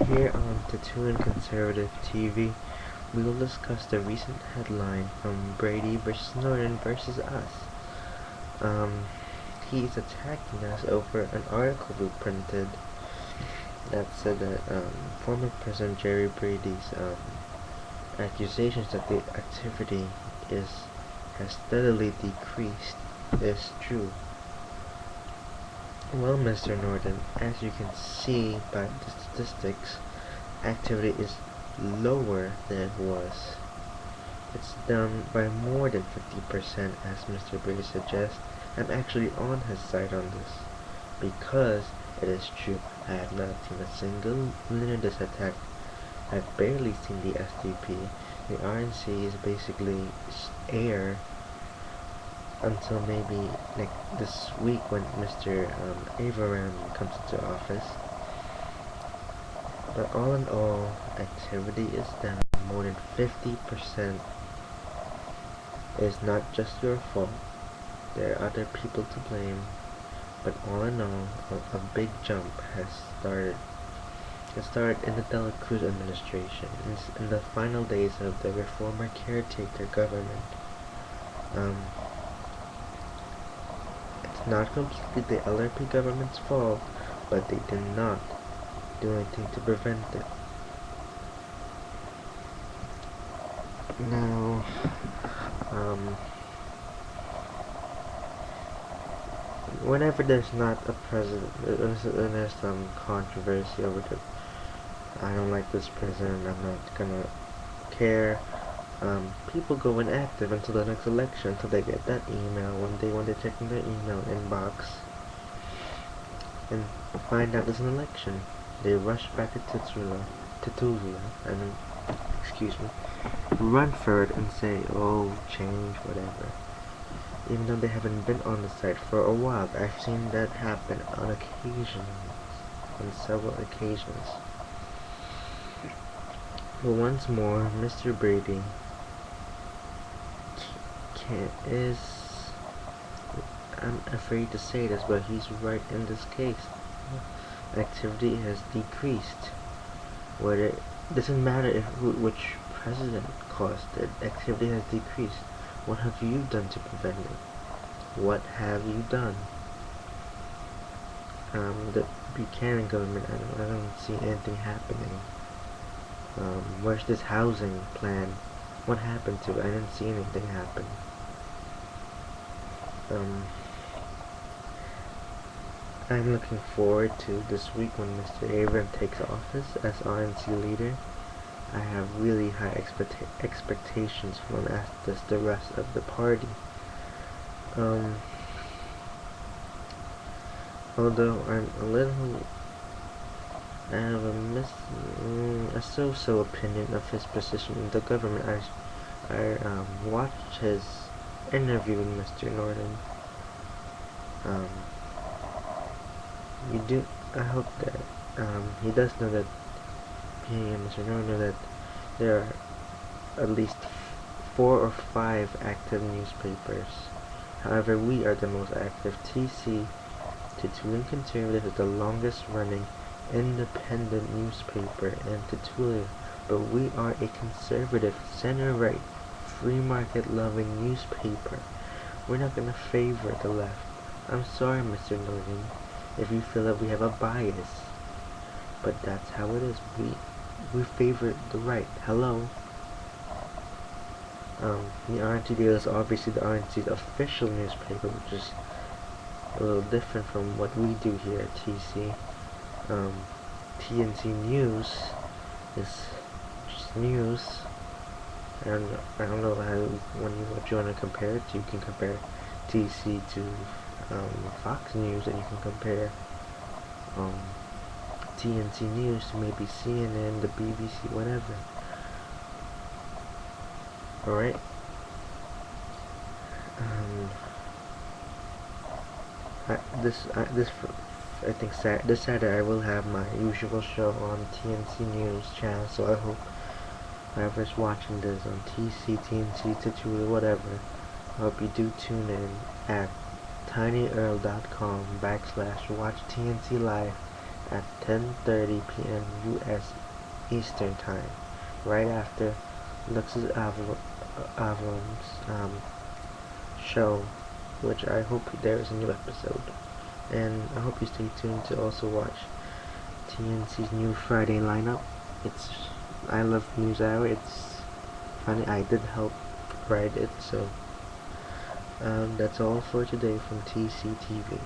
Here on Titulianconservative TV, we will discuss the recent headline from Brady versus Norton versus us. He's attacking us over an article we printed that said that former President Jerry Brady's accusations that the activity has steadily decreased is true. Well, Mr. Norton, as you can see by the statistics, activity is lower than it was. It's down by more than 50%, as Mr. Brady suggests. I'm actually on his side on this, because it is true. I have not seen a single Linux attack. I've barely seen the SDP. The RNC is basically air until maybe like this week when Mr. Abraham comes into office. But all in all, activity is down more than 50%. It's not just your fault. There are other people to blame. But all in all, a big jump has started. It started in the Dela Cruz administration, in the final days of the reformer caretaker government. It's not completely the LRP government's fault, but they did not do anything to prevent it. Now, whenever there's not a president, there's some controversy over the, I don't like this president, I'm not gonna care. People go inactive until the next election, until they get that email when they check in their email inbox and find out there's an election. They rush back to Titulia, and excuse me, run for it and say, oh, change, whatever. Even though they haven't been on the site for a while. I've seen that happen on several occasions. But once more, Mr. Brady I'm afraid to say this, but he's right in this case. Activity has decreased. Whether it doesn't matter which president caused it, activity has decreased. What have you done to prevent it? What have you done? The Buchanan government, I don't see anything happening. Where's this housing plan? What happened to it? I didn't see anything happen. I'm looking forward to this week when Mr. Abraham takes office as RNC leader. I have really high expectations from him, as does the rest of the party. Although I have a so-so opinion of his position in the government. I watched his interview with Mr. Norton. I hope that he does know that he and Mr. Norton know that there are at least 4 or 5 active newspapers. However, we are the most active. Titulianconservative is the longest running independent newspaper in Titulia, but we are a conservative, center-right, free market loving newspaper. We're not gonna favor the left. I'm sorry, Mr. Norton, if you feel that we have a bias, but that's how it is. We favor the right. Hello. The RNC Daily is obviously the RNC's official newspaper, which is a little different from what we do here at TC. TNC News is just news. I don't know what you want to compare it to. You can compare TC to Fox News, and you can compare TNC News to maybe CNN, the BBC, whatever. Alright. This Saturday I will have my usual show on TNC News channel, so I hope whoever's watching this on TC, TNC, Titulia, whatever, I hope you do tune in at tinyurl.com/watch TNC live at 10:30 p.m. U.S. Eastern Time, right after Lux's Avalon's show, which I hope there is a new episode. And I hope you stay tuned to also watch TNC's new Friday lineup. It's I love News Hour. It's funny. I did help write it, so that's all for today from TCTV.